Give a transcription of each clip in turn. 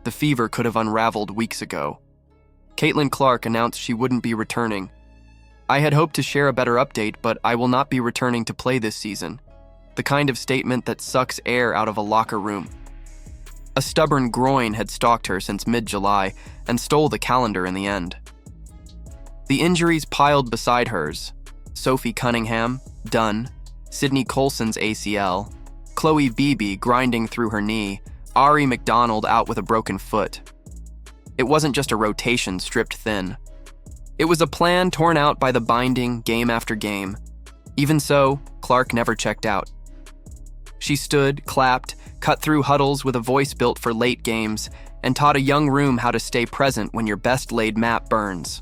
The fever could have unraveled weeks ago. Caitlyn Clark announced she wouldn't be returning. I had hoped to share a better update, but I will not be returning to play this season. The kind of statement that sucks air out of a locker room. A stubborn groin had stalked her since mid-July and stole the calendar in the end. The injuries piled beside hers. Sophie Cunningham, done. Sydney Colson's ACL. Khloe Bbey grinding through her knee. Aari McDonald out with a broken foot. It wasn't just a rotation stripped thin. It was a plan torn out by the binding game after game. Even so, Clark never checked out. She stood, clapped, cut through huddles with a voice built for late games, and taught a young room how to stay present when your best-laid map burns.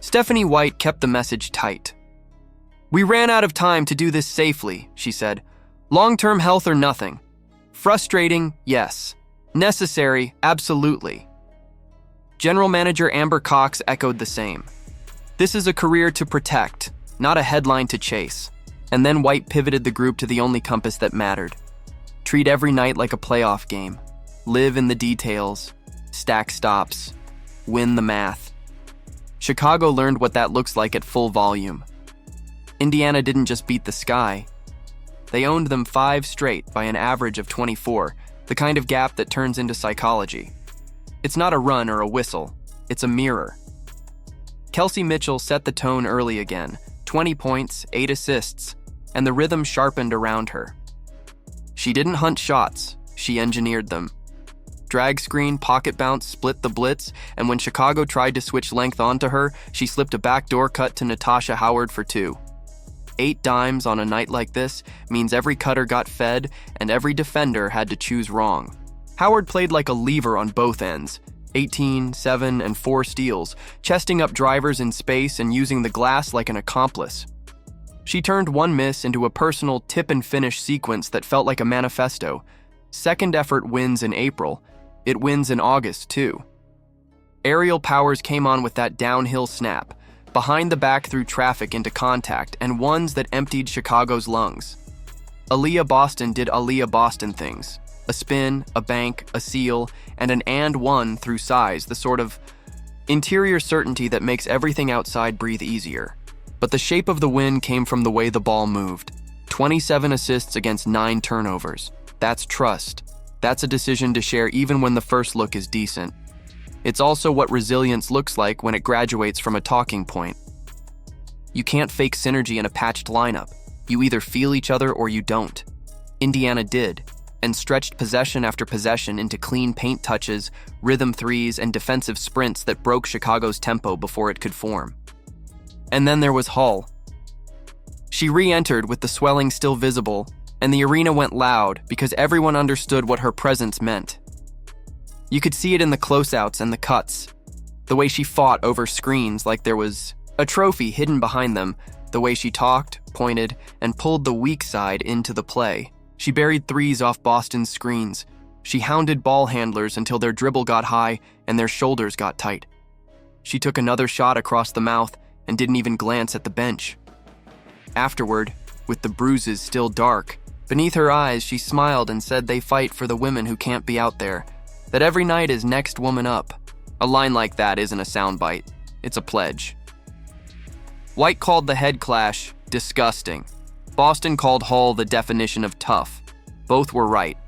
Stephanie White kept the message tight. "We ran out of time to do this safely," she said. "Long-term health or nothing. Frustrating, yes. Necessary, absolutely." General Manager Amber Cox echoed the same. "This is a career to protect, not a headline to chase." And then White pivoted the group to the only compass that mattered. Treat every night like a playoff game. Live in the details. Stack stops. Win the math. Chicago learned what that looks like at full volume. Indiana didn't just beat the Sky. They owned them 5 straight by an average of 24, the kind of gap that turns into psychology. It's not a run or a whistle, it's a mirror. Kelsey Mitchell set the tone early again, 20 points, 8 assists, and the rhythm sharpened around her. She didn't hunt shots, she engineered them. Drag screen, pocket bounce, split the blitz, and when Chicago tried to switch length onto her, she slipped a backdoor cut to Natasha Howard for 2. 8 dimes on a night like this means every cutter got fed and every defender had to choose wrong. Howard played like a lever on both ends, 18, 7, and 4 steals, chesting up drivers in space and using the glass like an accomplice. She turned one miss into a personal tip-and-finish sequence that felt like a manifesto. Second effort wins in April. It wins in August, too. Aerial powers came on with that downhill snap, behind the back through traffic into contact, and ones that emptied Chicago's lungs. Aaliyah Boston did Aaliyah Boston things. A spin, a bank, a seal, and an and one through size, the sort of interior certainty that makes everything outside breathe easier. But the shape of the win came from the way the ball moved. 27 assists against 9 turnovers. That's trust. That's a decision to share even when the first look is decent. It's also what resilience looks like when it graduates from a talking point. You can't fake synergy in a patched lineup. You either feel each other or you don't. Indiana did, and stretched possession after possession into clean paint touches, rhythm threes, and defensive sprints that broke Chicago's tempo before it could form. And then there was Hull. She re-entered with the swelling still visible, and the arena went loud because everyone understood what her presence meant. You could see it in the close-outs and the cuts, the way she fought over screens like there was a trophy hidden behind them, the way she talked, pointed, and pulled the weak side into the play. She buried threes off Boston's screens. She hounded ball handlers until their dribble got high and their shoulders got tight. She took another shot across the mouth and didn't even glance at the bench. Afterward, with the bruises still dark, beneath her eyes she smiled and said they fight for the women who can't be out there, that every night is next woman up. A line like that isn't a soundbite, it's a pledge. White called the head clash disgusting. Boston called Hull the definition of tough. Both were right.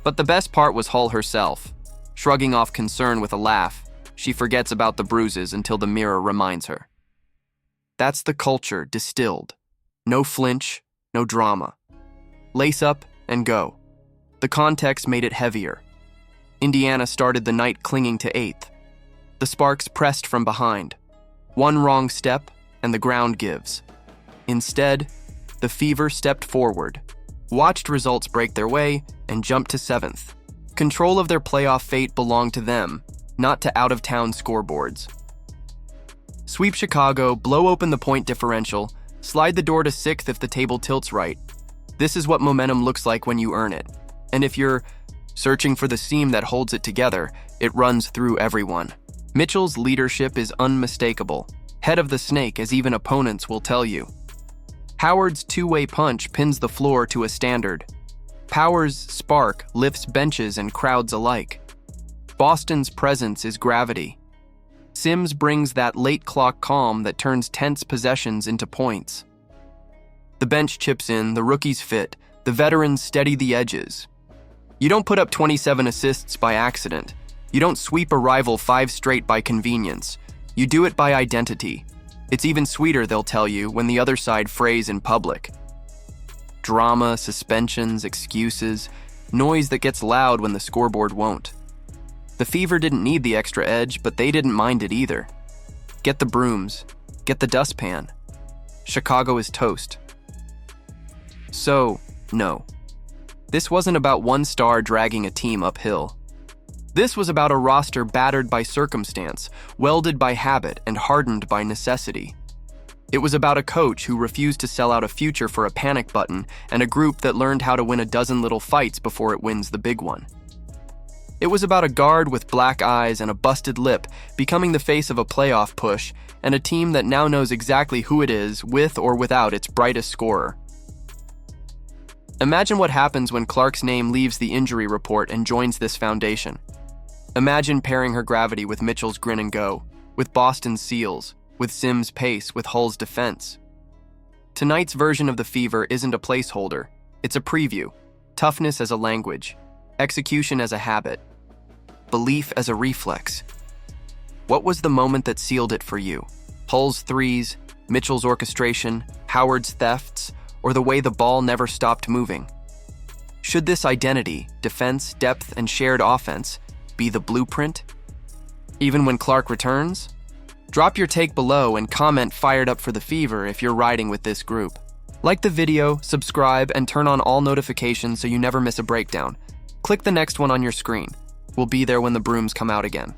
But the best part was Hull herself. Shrugging off concern with a laugh, she forgets about the bruises until the mirror reminds her. That's the culture distilled. No flinch, no drama. Lace up and go. The context made it heavier. Indiana started the night clinging to 8th. The Sparks pressed from behind. One wrong step, and the ground gives. Instead, the Fever stepped forward, watched results break their way, and jumped to 7th. Control of their playoff fate belonged to them, not to out-of-town scoreboards. Sweep Chicago, blow open the point differential, slide the door to 6th if the table tilts right. This is what momentum looks like when you earn it. And if you're searching for the seam that holds it together, it runs through everyone. Mitchell's leadership is unmistakable. Head of the snake, as even opponents will tell you. Howard's two-way punch pins the floor to a standard. Power's spark lifts benches and crowds alike. Boston's presence is gravity. Sims brings that late clock calm that turns tense possessions into points. The bench chips in, the rookies fit, the veterans steady the edges. You don't put up 27 assists by accident. You don't sweep a rival 5 straight by convenience. You do it by identity. It's even sweeter, they'll tell you, when the other side frays in public. Drama, suspensions, excuses, noise that gets loud when the scoreboard won't. The Fever didn't need the extra edge, but they didn't mind it either. Get the brooms. Get the dustpan. Chicago is toast. So, no. This wasn't about one star dragging a team uphill. This was about a roster battered by circumstance, welded by habit, and hardened by necessity. It was about a coach who refused to sell out a future for a panic button and a group that learned how to win a dozen little fights before it wins the big one. It was about a guard with black eyes and a busted lip becoming the face of a playoff push and a team that now knows exactly who it is, with or without its brightest scorer. Imagine what happens when Clark's name leaves the injury report and joins this foundation. Imagine pairing her gravity with Mitchell's grin and go, with Boston's seals, with Sims' pace, with Hull's defense. Tonight's version of the Fever isn't a placeholder, it's a preview. Toughness as a language, execution as a habit, belief as a reflex. What was the moment that sealed it for you? Hull's threes, Mitchell's orchestration, Howard's thefts, or the way the ball never stopped moving? Should this identity, defense, depth, and shared offense be the blueprint? Even when Clark returns? Drop your take below and comment fired up for the Fever if you're riding with this group. Like the video, subscribe, and turn on all notifications so you never miss a breakdown. Click the next one on your screen. We'll be there when the brooms come out again.